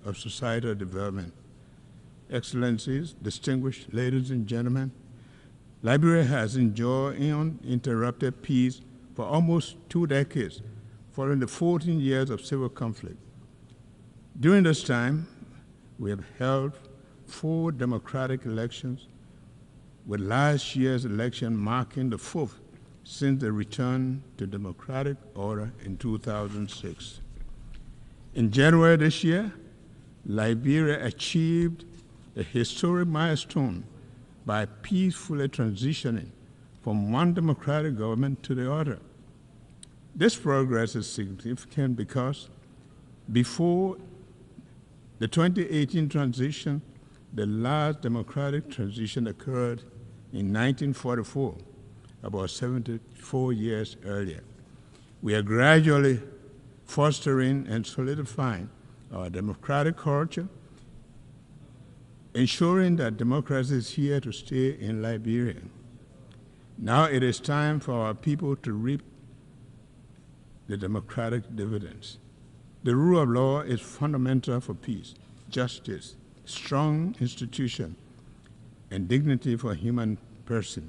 of societal development. Excellencies, distinguished ladies and gentlemen, Liberia has enjoyed uninterrupted peace for almost 2 decades, following the 14 years of civil conflict. During this time, we have held 4 democratic elections, with last year's election marking the 4th since the return to democratic order in 2006. In January this year, Liberia achieved a historic milestone by peacefully transitioning from one democratic government to the other. This progress is significant because before the 2018 transition, the last democratic transition occurred in 1944, about 74 years earlier. We are gradually fostering and solidifying our democratic culture, ensuring that democracy is here to stay in Liberia. Now it is time for our people to reap the democratic dividends. The rule of law is fundamental for peace, justice, strong institution, and dignity for human person.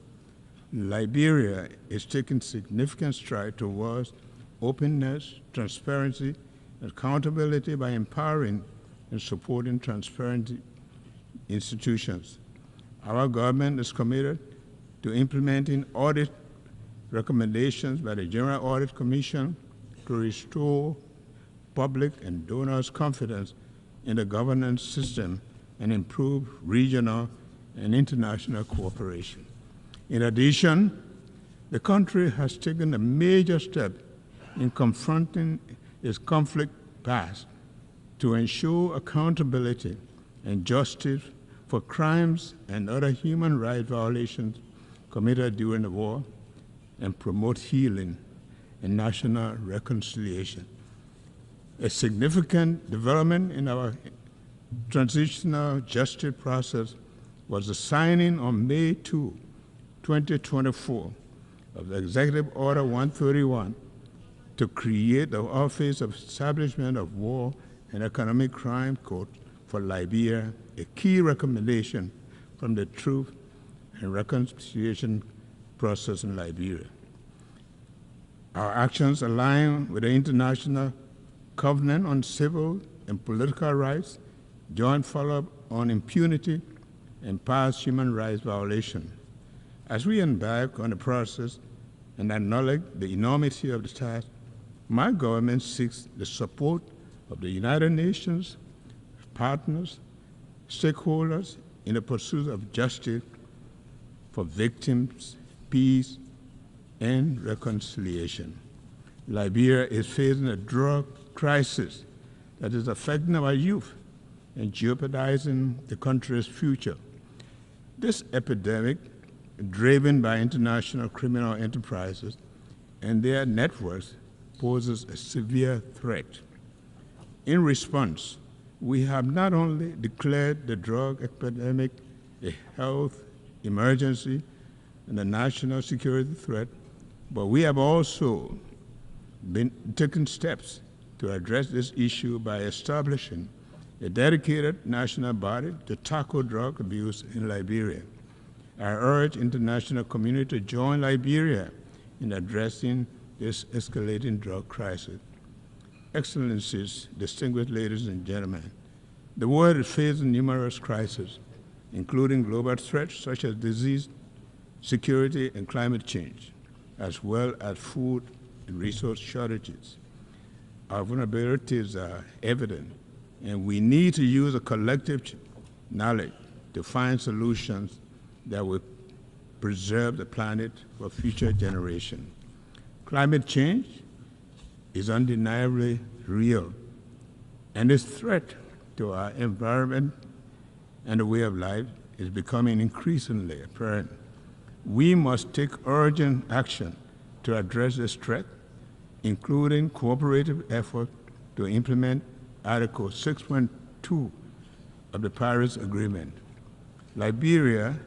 Liberia is taking significant strides towards openness, transparency, and accountability by empowering and supporting transparent institutions. Our government is committed to implementing audit recommendations by the General Audit Commission to restore public and donors' confidence in the governance system and improve regional and international cooperation. In addition, the country has taken a major step in confronting its conflict past to ensure accountability and justice for crimes and other human rights violations committed during the war and promote healing and national reconciliation. A significant development in our transitional justice process was the signing on May 2, 2024, of the Executive Order 131 to create the Office of Establishment of War and Economic Crime Court for Liberia, a key recommendation from the Truth and Reconciliation process in Liberia. Our actions align with the International Covenant on Civil and Political Rights, joint follow-up on impunity and past human rights violations. As we embark on the process and acknowledge the enormity of the task, my government seeks the support of the United Nations, partners, stakeholders in the pursuit of justice for victims, peace, and reconciliation. Liberia is facing a drug crisis that is affecting our youth and jeopardizing the country's future. This epidemic, driven by international criminal enterprises and their networks, poses a severe threat. In response, we have not only declared the drug epidemic a health emergency and a national security threat, but we have also been taking steps to address this issue by establishing a dedicated national body to tackle drug abuse in Liberia. I urge international community to join Liberia in addressing this escalating drug crisis. Excellencies, distinguished ladies and gentlemen, the world is facing numerous crises, including global threats such as disease, security, and climate change, as well as food and resource shortages. Our vulnerabilities are evident, and we need to use a collective knowledge to find solutions that will preserve the planet for future generations. Climate change is undeniably real, and its threat to our environment and the way of life is becoming increasingly apparent. We must take urgent action to address this threat, including cooperative efforts to implement Article 6.2 of the Paris Agreement. Liberia,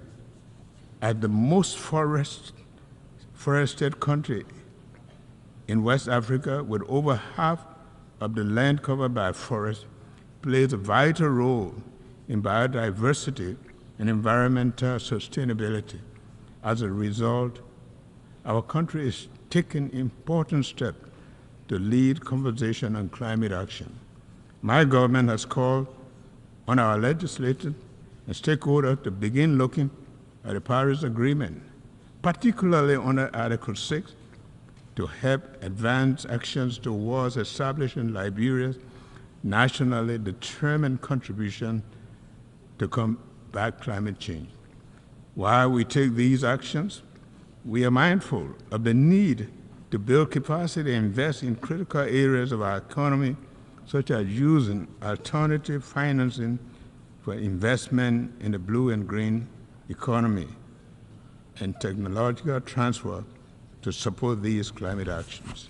as the most forested country in West Africa, with over half of the land covered by forests, plays a vital role in biodiversity and environmental sustainability. As a result, our country is taking important steps to lead conversation on climate action. My government has called on our legislators and stakeholders to begin looking at the Paris Agreement, particularly under Article 6, to help advance actions towards establishing Liberia's nationally determined contribution to combat climate change. While we take these actions, we are mindful of the need to build capacity and invest in critical areas of our economy, such as using alternative financing for investment in the blue and green economy and technological transfer to support these climate actions.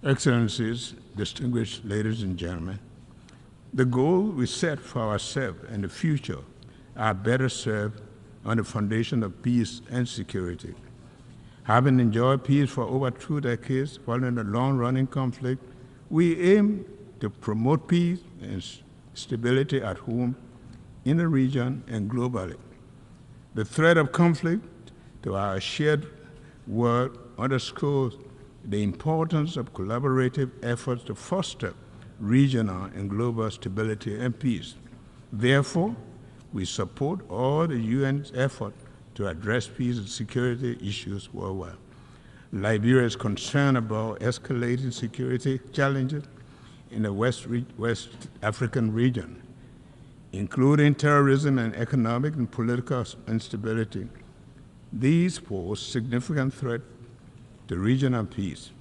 Excellencies, distinguished ladies and gentlemen, the goal we set for ourselves and the future are better served on the foundation of peace and security. Having enjoyed peace for over 2 decades following a long-running conflict, we aim to promote peace and stability at home, in the region, and globally. The threat of conflict to our shared world underscores the importance of collaborative efforts to foster regional and global stability and peace. Therefore, we support all the UN's effort to address peace and security issues worldwide. Liberia is concerned about escalating security challenges in the West African region, including terrorism and economic and political instability. These pose significant threat to regional peace.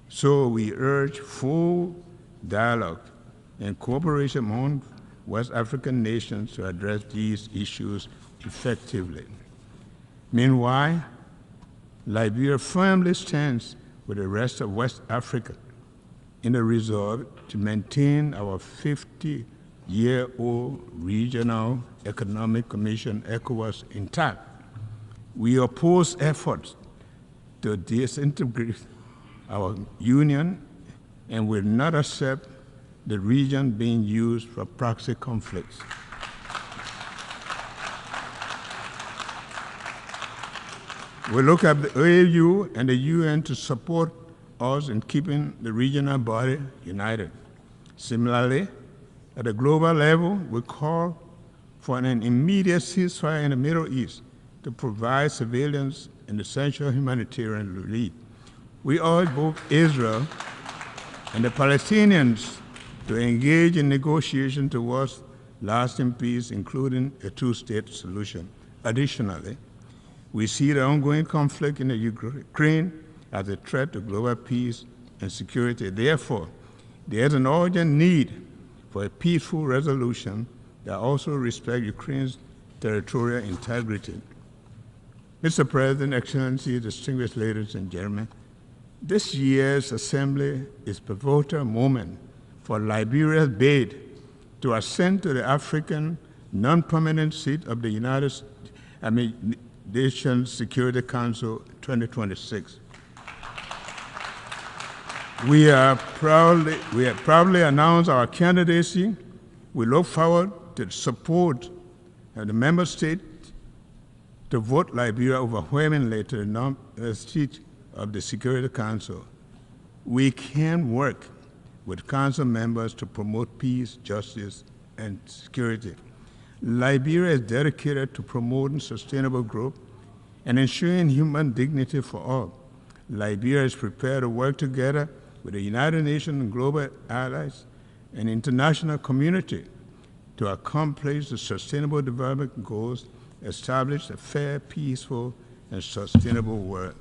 So we urge full dialogue and cooperation among West African nations to address these issues effectively. Meanwhile, Liberia firmly stands with the rest of West Africa in the resolve to maintain our 50-year-old Regional Economic Commission, ECOWAS, intact. We oppose efforts to disintegrate our union and will not accept the region being used for proxy conflicts. We look at the AU and the UN to support us in keeping the regional body united. Similarly, at a global level, we call for an immediate ceasefire in the Middle East to provide civilians an essential humanitarian relief. We urge both Israel and the Palestinians to engage in negotiations towards lasting peace, including a two-state solution. Additionally, we see the ongoing conflict in the Ukraine as a threat to global peace and security. Therefore, there is an urgent need for a peaceful resolution that also respects Ukraine's territorial integrity. Mr. President, Excellencies, distinguished ladies and gentlemen, this year's Assembly is a pivotal moment for Liberia's bid to ascend to the African non-permanent seat of the United Nations Security Council 2026. We have proudly announced our candidacy. We look forward to the support of the member states to vote Liberia overwhelmingly to the seat of the Security Council. We can work with Council members to promote peace, justice, and security. Liberia is dedicated to promoting sustainable growth and ensuring human dignity for all. Liberia is prepared to work together with the United Nations and global allies and international community to accomplish the sustainable development goals, establish a fair, peaceful, and sustainable world.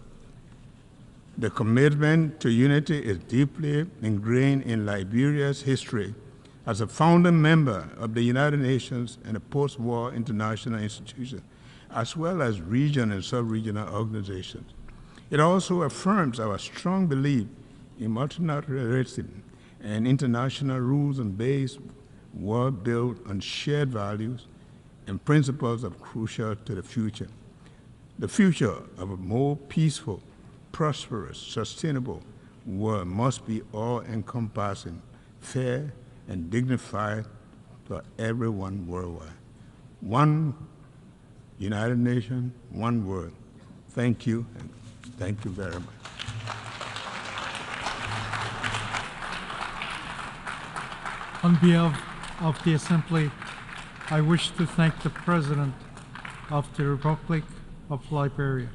The commitment to unity is deeply ingrained in Liberia's history as a founding member of the United Nations and a post-war international institution, as well as regional and sub-regional organizations. It also affirms our strong belief in multilateralism and international rules and based world built on shared values and principles are crucial to the future. The future of a more peaceful, prosperous, sustainable world must be all-encompassing, fair, and dignified for everyone worldwide. One United Nations, one word. Thank you, and thank you very much. On behalf of the Assembly, I wish to thank the President of the Republic of Liberia.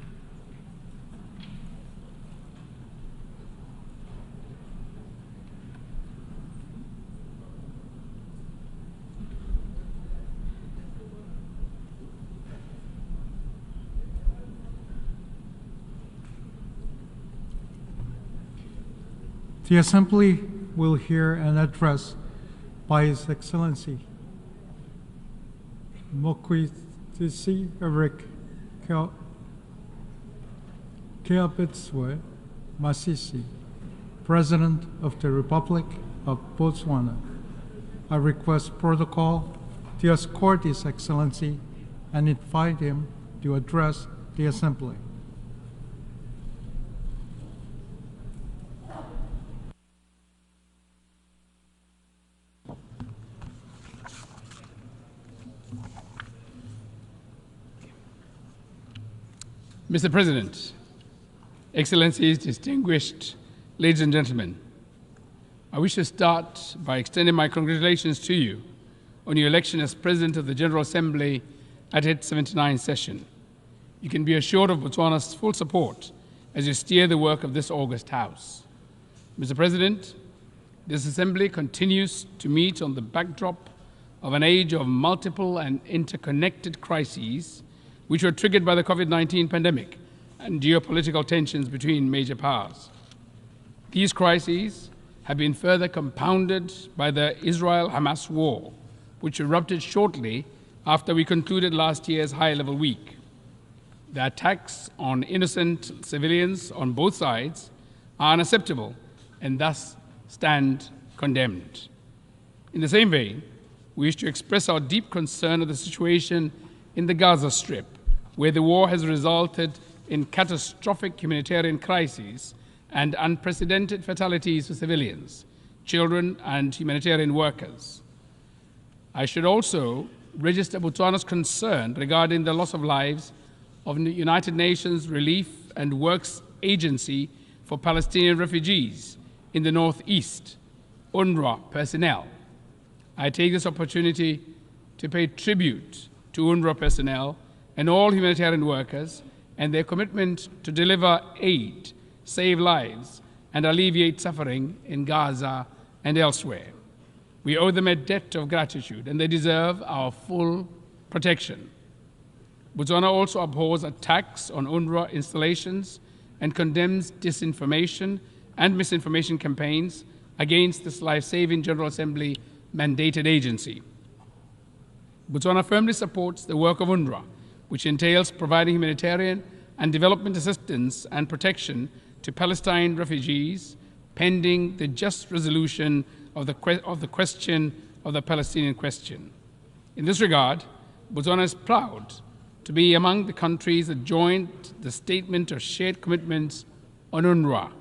The Assembly will hear an address by His Excellency Mokwitisi Eric Keabetswe Masisi, President of the Republic of Botswana. I request protocol to escort His Excellency and invite him to address the Assembly. Mr. President, Excellencies, distinguished ladies and gentlemen, I wish to start by extending my congratulations to you on your election as President of the General Assembly at its 79th session. You can be assured of Botswana's full support as you steer the work of this august House. Mr. President, this Assembly continues to meet on the backdrop of an age of multiple and interconnected crises which were triggered by the COVID-19 pandemic and geopolitical tensions between major powers. These crises have been further compounded by the Israel-Hamas war, which erupted shortly after we concluded last year's high-level week. The attacks on innocent civilians on both sides are unacceptable and thus stand condemned. In the same vein, we wish to express our deep concern at the situation in the Gaza Strip, where the war has resulted in catastrophic humanitarian crises and unprecedented fatalities for civilians, children, and humanitarian workers. I should also register Botswana's concern regarding the loss of lives of the United Nations Relief and Works Agency for Palestinian Refugees in the Northeast, UNRWA personnel. I take this opportunity to pay tribute to UNRWA personnel and all humanitarian workers and their commitment to deliver aid, save lives, and alleviate suffering in Gaza and elsewhere. We owe them a debt of gratitude, and they deserve our full protection. Botswana also abhors attacks on UNRWA installations and condemns disinformation and misinformation campaigns against this life-saving General Assembly mandated agency. Botswana firmly supports the work of UNRWA, which entails providing humanitarian and development assistance and protection to Palestine refugees pending the just resolution of the question of the Palestinian question. In this regard, Botswana is proud to be among the countries that joined the Statement of Shared Commitments on UNRWA,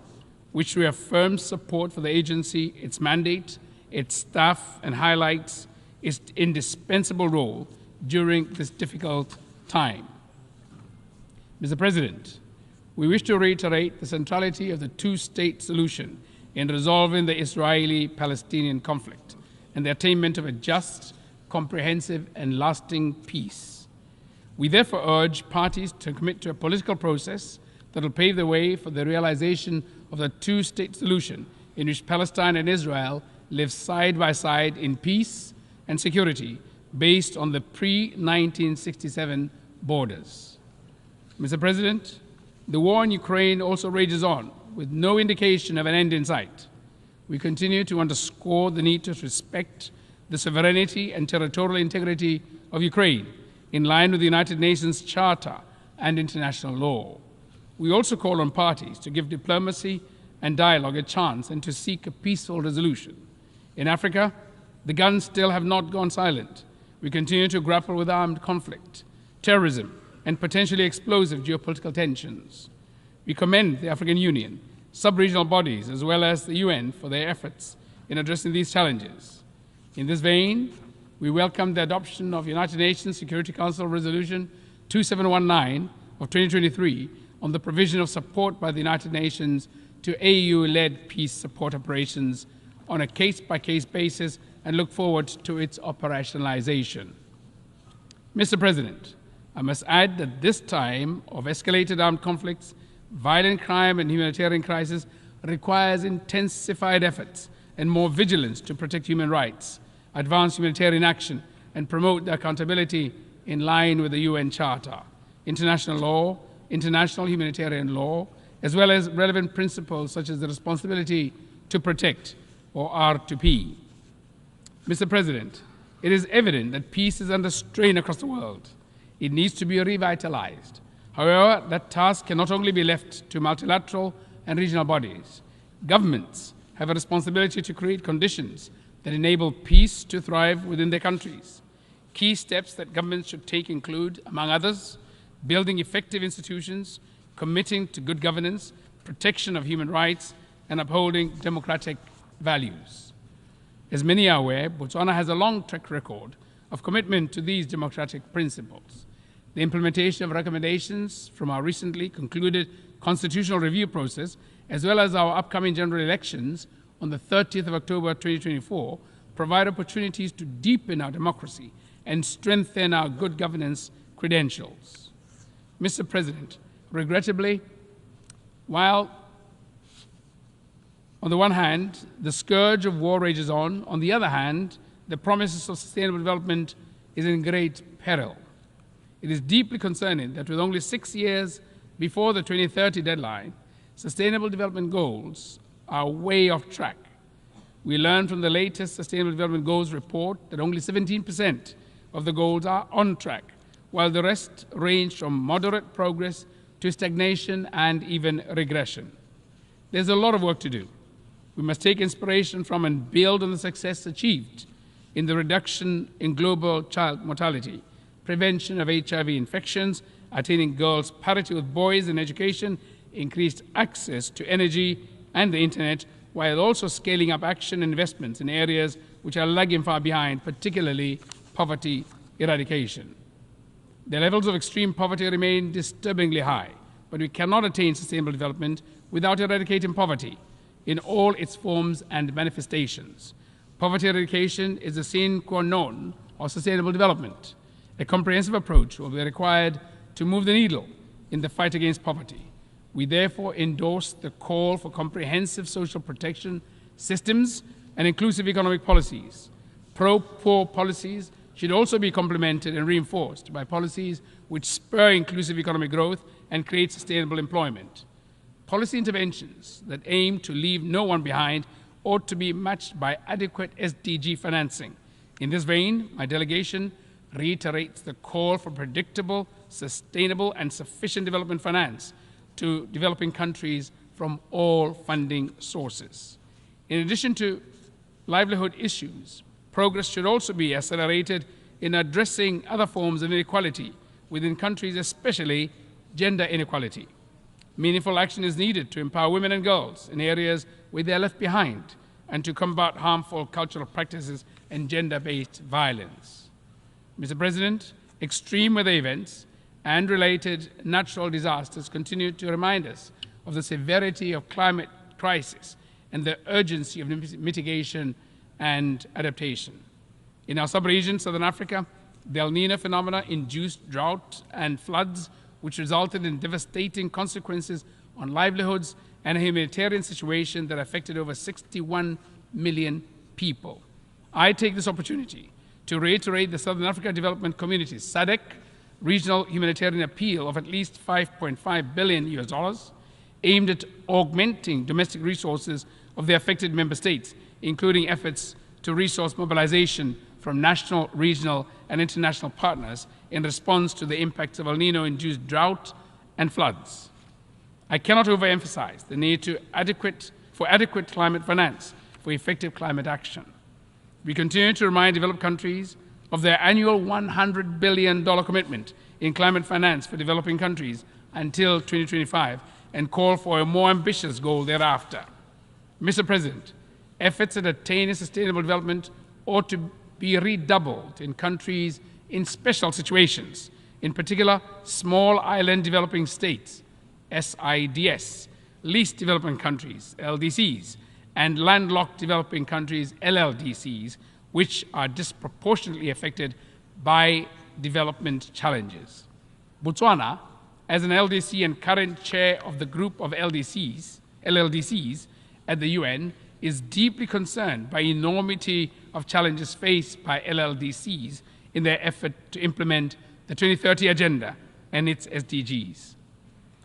which reaffirms support for the agency, its mandate, its staff, and highlights its indispensable role during this difficult time. Mr. President, we wish to reiterate the centrality of the two-state solution in resolving the Israeli-Palestinian conflict and the attainment of a just, comprehensive, and lasting peace. We therefore urge parties to commit to a political process that will pave the way for the realization of the two-state solution in which Palestine and Israel live side by side in peace and security based on the pre-1967 borders. Mr. President, the war in Ukraine also rages on with no indication of an end in sight. We continue to underscore the need to respect the sovereignty and territorial integrity of Ukraine in line with the United Nations Charter and international law. We also call on parties to give diplomacy and dialogue a chance and to seek a peaceful resolution. In Africa, the guns still have not gone silent. We continue to grapple with armed conflict, terrorism, and potentially explosive geopolitical tensions. We commend the African Union, sub-regional bodies, as well as the UN for their efforts in addressing these challenges. In this vein, we welcome the adoption of United Nations Security Council Resolution 2719 of 2023 on the provision of support by the United Nations to AU-led peace support operations on a case-by-case basis and look forward to its operationalization. Mr. President, I must add that this time of escalated armed conflicts, violent crime and humanitarian crisis requires intensified efforts and more vigilance to protect human rights, advance humanitarian action, and promote the accountability in line with the UN Charter, international law, international humanitarian law, as well as relevant principles such as the responsibility to protect, or R2P. Mr. President, it is evident that peace is under strain across the world. It needs to be revitalized. However, that task can not only be left to multilateral and regional bodies. Governments have a responsibility to create conditions that enable peace to thrive within their countries. Key steps that governments should take include, among others, building effective institutions, committing to good governance, protection of human rights, and upholding democratic values. As many are aware, Botswana has a long track record of commitment to these democratic principles. The implementation of recommendations from our recently concluded constitutional review process, as well as our upcoming general elections on the 30th of October 2024, provide opportunities to deepen our democracy and strengthen our good governance credentials. Mr. President, regrettably, while on the one hand, the scourge of war rages on the other hand, the promises of sustainable development is in great peril. It is deeply concerning that with only 6 years before the 2030 deadline, sustainable development goals are way off track. We learned from the latest Sustainable Development Goals report that only 17% of the goals are on track, while the rest range from moderate progress to stagnation and even regression. There's a lot of work to do. We must take inspiration from and build on the success achieved in the reduction in global child mortality, prevention of HIV infections, attaining girls' parity with boys in education, increased access to energy and the internet, while also scaling up action and investments in areas which are lagging far behind, particularly poverty eradication. The levels of extreme poverty remain disturbingly high, but we cannot attain sustainable development without eradicating poverty in all its forms and manifestations. Poverty eradication is the sine qua non of sustainable development. A comprehensive approach will be required to move the needle in the fight against poverty. We therefore endorse the call for comprehensive social protection systems and inclusive economic policies. Pro-poor policies should also be complemented and reinforced by policies which spur inclusive economic growth and create sustainable employment. Policy interventions that aim to leave no one behind ought to be matched by adequate SDG financing. In this vein, my delegation reiterates the call for predictable, sustainable, and sufficient development finance to developing countries from all funding sources. In addition to livelihood issues, progress should also be accelerated in addressing other forms of inequality within countries, especially gender inequality. Meaningful action is needed to empower women and girls in areas where they are left behind and to combat harmful cultural practices and gender-based violence. Mr. President, extreme weather events and related natural disasters continue to remind us of the severity of climate crisis and the urgency of mitigation and adaptation. In our sub-region, Southern Africa, the El Niño phenomena induced drought and floods, which resulted in devastating consequences on livelihoods and a humanitarian situation that affected over 61 million people. I take this opportunity to reiterate the Southern Africa Development Community's SADC regional humanitarian appeal of at least $5.5 billion aimed at augmenting domestic resources of the affected member states, including efforts to resource mobilization from national, regional, and international partners in response to the impacts of El Niño-induced drought and floods. I cannot overemphasize the need for adequate climate finance for effective climate action. We continue to remind developed countries of their annual $100 billion commitment in climate finance for developing countries until 2025 and call for a more ambitious goal thereafter. Mr. President, efforts at attaining sustainable development ought to be redoubled in countries in special situations, in particular small island developing states, SIDS, least developing countries, LDCs, and landlocked developing countries, LLDCs, which are disproportionately affected by development challenges. Botswana, as an LDC and current chair of the group of LLDCs at the UN, is deeply concerned by enormity of challenges faced by LLDCs in their effort to implement the 2030 Agenda and its SDGs.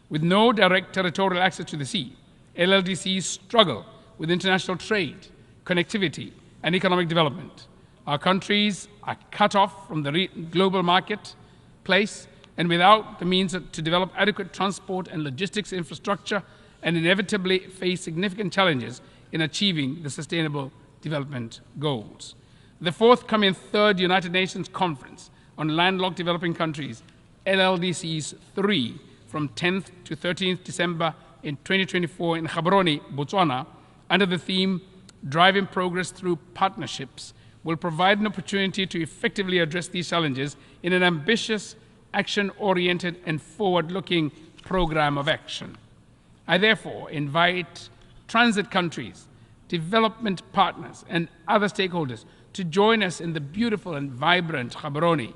With no direct territorial access to the sea, LLDCs struggle with international trade, connectivity, and economic development. Our countries are cut off from the global marketplace and without the means to develop adequate transport and logistics infrastructure, and inevitably face significant challenges in achieving the Sustainable Development Goals. The forthcoming third United Nations Conference on Landlocked Developing Countries, LLDCs 3, from 10th to 13th December in 2024 in Gaborone, Botswana, under the theme Driving Progress Through Partnerships, will provide an opportunity to effectively address these challenges in an ambitious, action-oriented, and forward-looking program of action. I therefore invite transit countries, development partners, and other stakeholders to join us in the beautiful and vibrant Gaborone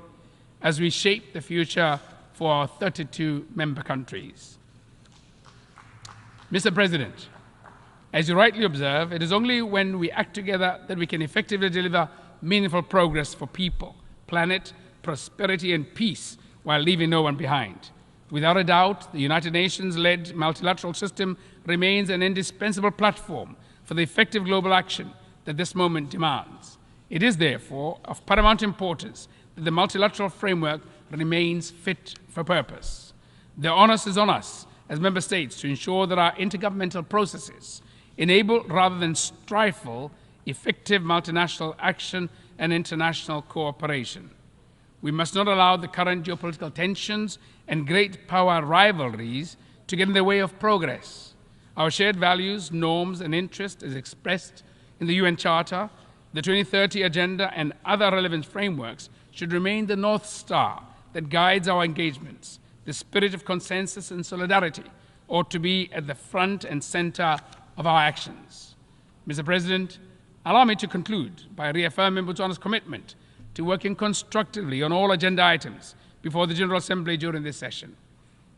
as we shape the future for our 32 member countries. Mr. President, as you rightly observe, it is only when we act together that we can effectively deliver meaningful progress for people, planet, prosperity, and peace while leaving no one behind. Without a doubt, the United Nations-led multilateral system remains an indispensable platform for the effective global action that this moment demands. It is therefore of paramount importance that the multilateral framework remains fit for purpose. The onus is on us as member states to ensure that our intergovernmental processes enable rather than stifle effective multinational action and international cooperation. We must not allow the current geopolitical tensions and great power rivalries to get in the way of progress. Our shared values, norms, and interests, as expressed in the UN Charter, the 2030 Agenda, and other relevant frameworks, should remain the North Star that guides our engagements. The spirit of consensus and solidarity ought to be at the front and center of our actions. Mr. President, allow me to conclude by reaffirming Botswana's commitment to working constructively on all agenda items before the General Assembly during this session.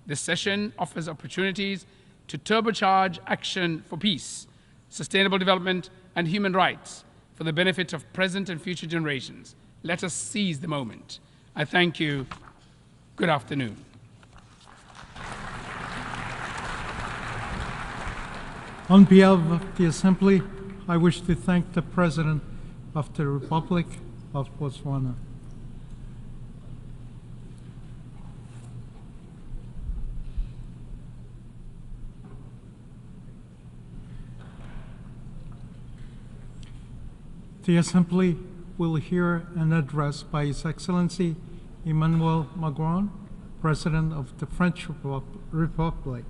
This session offers opportunities to turbocharge action for peace, sustainable development, and human rights for the benefit of present and future generations. Let us seize the moment. I thank you. Good afternoon. On behalf of the Assembly, I wish to thank the President of the Republic of Botswana. The Assembly will hear an address by His Excellency Emmanuel Macron, President of the French Republic.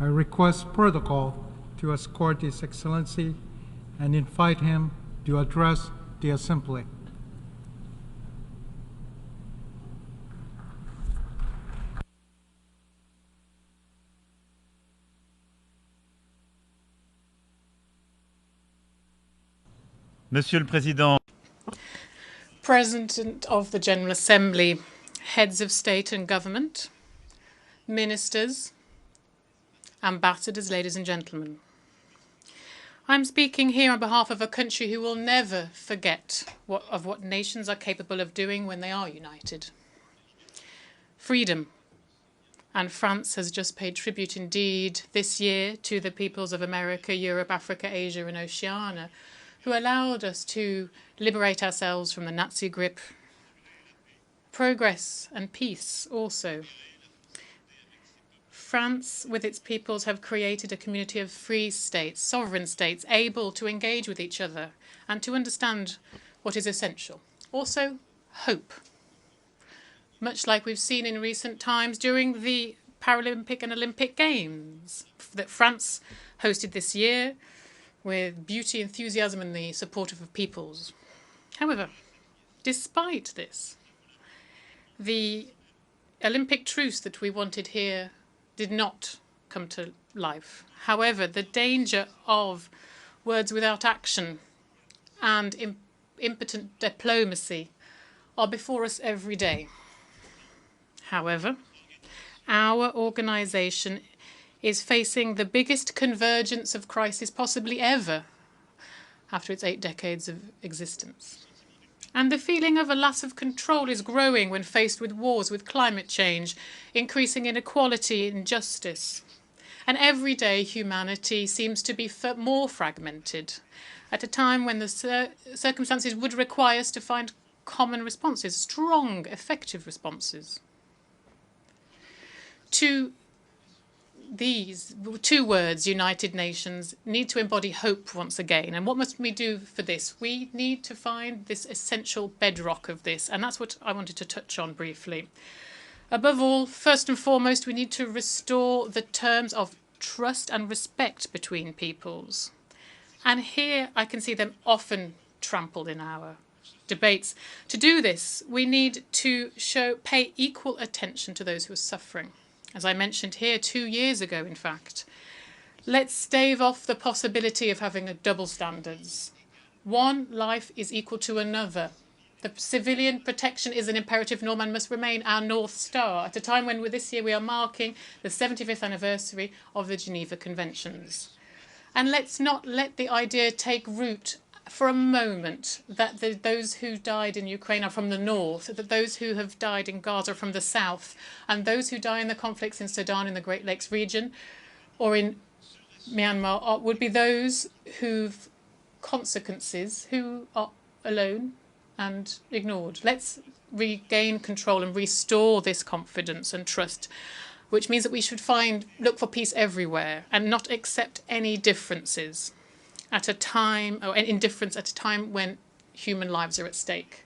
I request protocol to escort His Excellency and invite him to address the Assembly. Monsieur le Président. President of the General Assembly, heads of state and government, ministers, ambassadors, ladies and gentlemen. I'm speaking here on behalf of a country who will never forget what nations are capable of doing when they are united. Freedom. And France has just paid tribute indeed this year to the peoples of America, Europe, Africa, Asia, and Oceania, who allowed us to liberate ourselves from the Nazi grip. Progress and peace also. France, with its peoples, have created a community of free states, sovereign states, able to engage with each other and to understand what is essential. Also, hope. Much like we've seen in recent times during the Paralympic and Olympic Games that France hosted this year, with beauty, enthusiasm, and the support of peoples. However, despite this, the Olympic truce that we wanted here did not come to life. However, the danger of words without action and impotent diplomacy are before us every day. However, our organisation is facing the biggest convergence of crisis possibly ever after its 8 decades of existence. And the feeling of a loss of control is growing when faced with wars, with climate change, increasing inequality, injustice. And every day humanity seems to be more fragmented at a time when the circumstances would require us to find common responses, strong, effective responses. To these 2 words, United Nations, need to embody hope once again. And what must we do for this? We need to find this essential bedrock of this, and that's what I wanted to touch on briefly. Above all, first and foremost, we need to restore the terms of trust and respect between peoples. And here I can see them often trampled in our debates. To do this, we need to pay equal attention to those who are suffering. As I mentioned here 2 years ago, in fact, let's stave off the possibility of having double standards. One life is equal to another. The civilian protection is an imperative norm and must remain our North Star at a time when this year we are marking the 75th anniversary of the Geneva Conventions. And let's not let the idea take root for a moment that those who died in Ukraine are from the north, that those who have died in Gaza are from the south, and those who die in the conflicts in Sudan in the Great Lakes region or in Myanmar would be those who've consequences, who are alone and ignored. Let's regain control and restore this confidence and trust, which means that we should look for peace everywhere and not accept any differences at a time, or indifference at a time when human lives are at stake.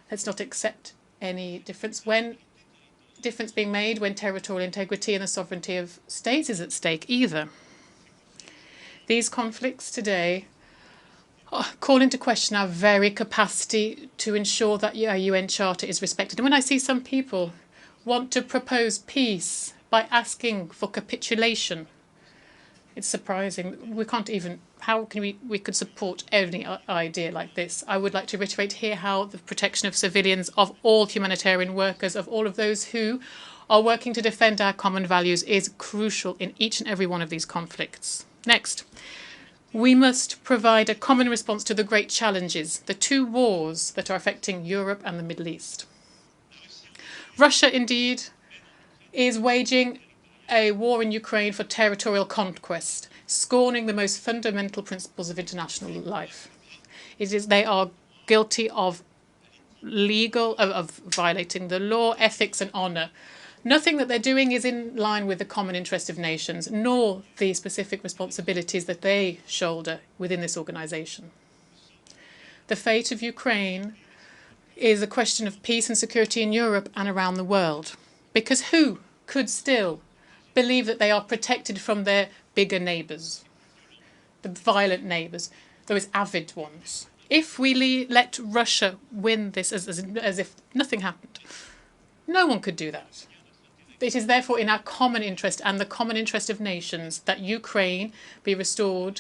Let's not accept any difference when difference being made when territorial integrity and the sovereignty of states is at stake either. These conflicts today call into question our very capacity to ensure that our UN Charter is respected. And when I see some people want to propose peace by asking for capitulation, it's surprising. We can't even, how can we could support any idea like this? I would like to reiterate here how the protection of civilians, of all humanitarian workers, of all of those who are working to defend our common values is crucial in each and every one of these conflicts. Next, we must provide a common response to the great challenges, the 2 wars that are affecting Europe and the Middle East. Russia, indeed, is waging a war in Ukraine for territorial conquest, scorning the most fundamental principles of international life. They are guilty of violating the law, ethics and honour. Nothing that they're doing is in line with the common interest of nations, nor the specific responsibilities that they shoulder within this organisation. The fate of Ukraine is a question of peace and security in Europe and around the world, because who could still believe that they are protected from their bigger neighbours, the violent neighbours, those avid ones? If we let Russia win this as if nothing happened, no one could do that. It is therefore in our common interest and the common interest of nations that Ukraine be restored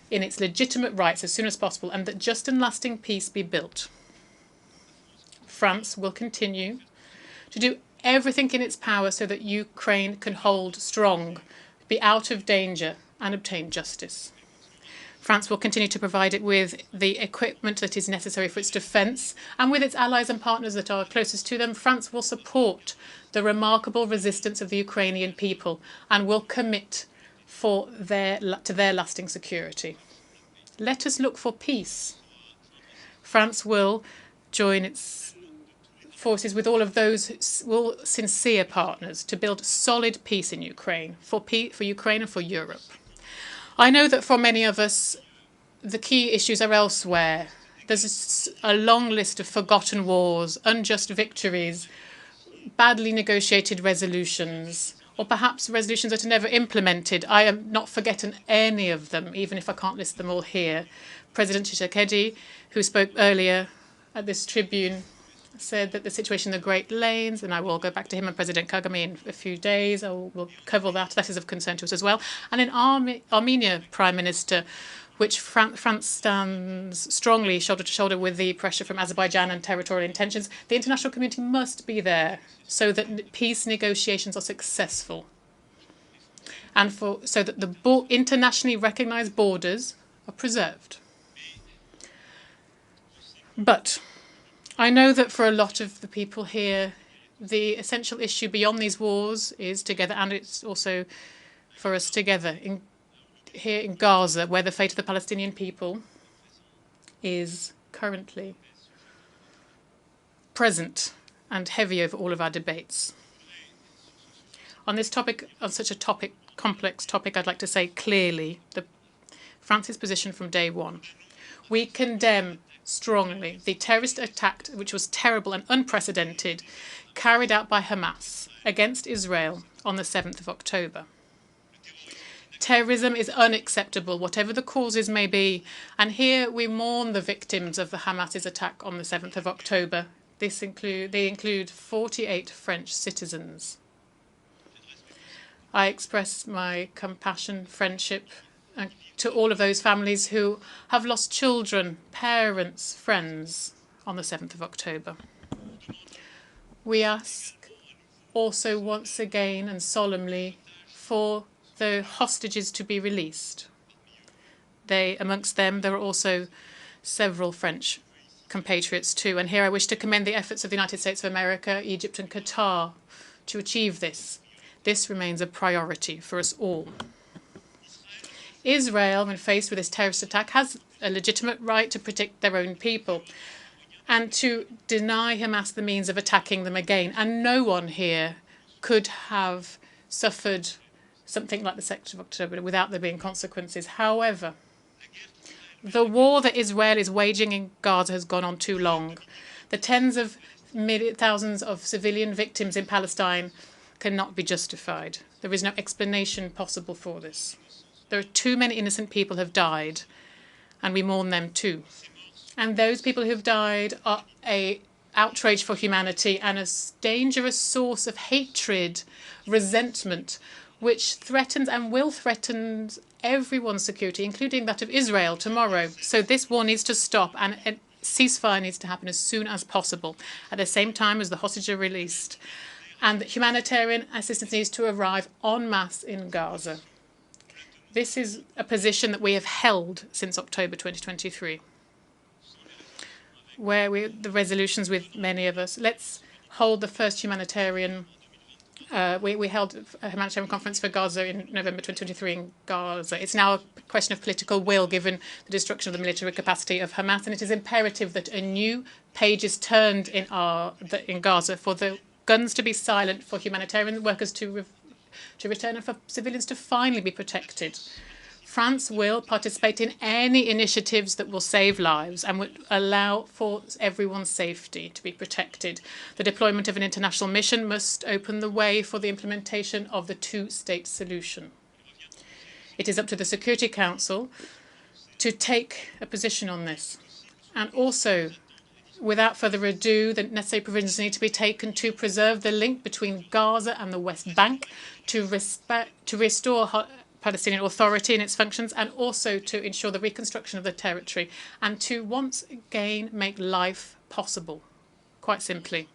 in its legitimate rights as soon as possible and that just and lasting peace be built. France will continue to do everything in its power so that Ukraine can hold strong, be out of danger and obtain justice. France will continue to provide it with the equipment that is necessary for its defence, and with its allies and partners that are closest to them, France will support the remarkable resistance of the Ukrainian people and will commit to their lasting security. Let us look for peace. France will join its forces with all of those sincere partners to build solid peace in Ukraine, for Ukraine and for Europe. I know that for many of us, the key issues are elsewhere. There's a long list of forgotten wars, unjust victories, badly negotiated resolutions, or perhaps resolutions that are never implemented. I am not forgetting any of them, even if I can't list them all here. President Tshisekedi, who spoke earlier, at this tribune said that the situation in the Great Lanes, and I will go back to him and President Kagame in a few days, we'll cover that. That is of concern to us as well. And in Armenia, Prime Minister, which France stands strongly shoulder to shoulder with the pressure from Azerbaijan and territorial intentions, the international community must be there so that peace negotiations are successful. And so that the internationally recognized borders are preserved. But I know that for a lot of the people here, the essential issue beyond these wars is together, and it's also for us together here in Gaza, where the fate of the Palestinian people is currently present and heavy over all of our debates. On this topic, on such a complex topic, I'd like to say clearly France's position from day one. We condemn strongly the terrorist attack, which was terrible and unprecedented, carried out by Hamas against Israel on the 7th of October. Terrorism is unacceptable, whatever the causes may be, and here we mourn the victims of the Hamas's attack on the 7th of October. They include 48 French citizens. I express my compassion, friendship, to all of those families who have lost children, parents, friends on the 7th of October. We ask also once again and solemnly for the hostages to be released. Amongst them, there are also several French compatriots too. And here I wish to commend the efforts of the United States of America, Egypt and Qatar to achieve this. This remains a priority for us all. Israel, when faced with this terrorist attack, has a legitimate right to protect their own people and to deny Hamas the means of attacking them again. And no one here could have suffered something like the 2nd of October without there being consequences. However, the war that Israel is waging in Gaza has gone on too long. The tens of thousands of civilian victims in Palestine cannot be justified. There is no explanation possible for this. There are too many innocent people who have died, and we mourn them too. And those people who have died are an outrage for humanity and a dangerous source of hatred, resentment, which threatens and will threaten everyone's security, including that of Israel tomorrow. So this war needs to stop, and a ceasefire needs to happen as soon as possible, at the same time as the hostages are released. And humanitarian assistance needs to arrive en masse in Gaza. This is a position that we have held since October 2023, where the resolutions with many of us. Let's hold the first humanitarian. We held a humanitarian conference for Gaza in November 2023 in Gaza. It's now a question of political will, given the destruction of the military capacity of Hamas, and it is imperative that a new page is turned in Gaza for the guns to be silent, for humanitarian workers to return, and for civilians to finally be protected. France will participate in any initiatives that will save lives and would allow for everyone's safety to be protected. The deployment of an international mission must open the way for the implementation of the two-state solution. It is up to the Security Council to take a position on this. And also, without further ado, the necessary provisions need to be taken to preserve the link between Gaza and the West Bank, to restore Palestinian Authority and its functions, and also to ensure the reconstruction of the territory, and to once again make life possible, quite simply.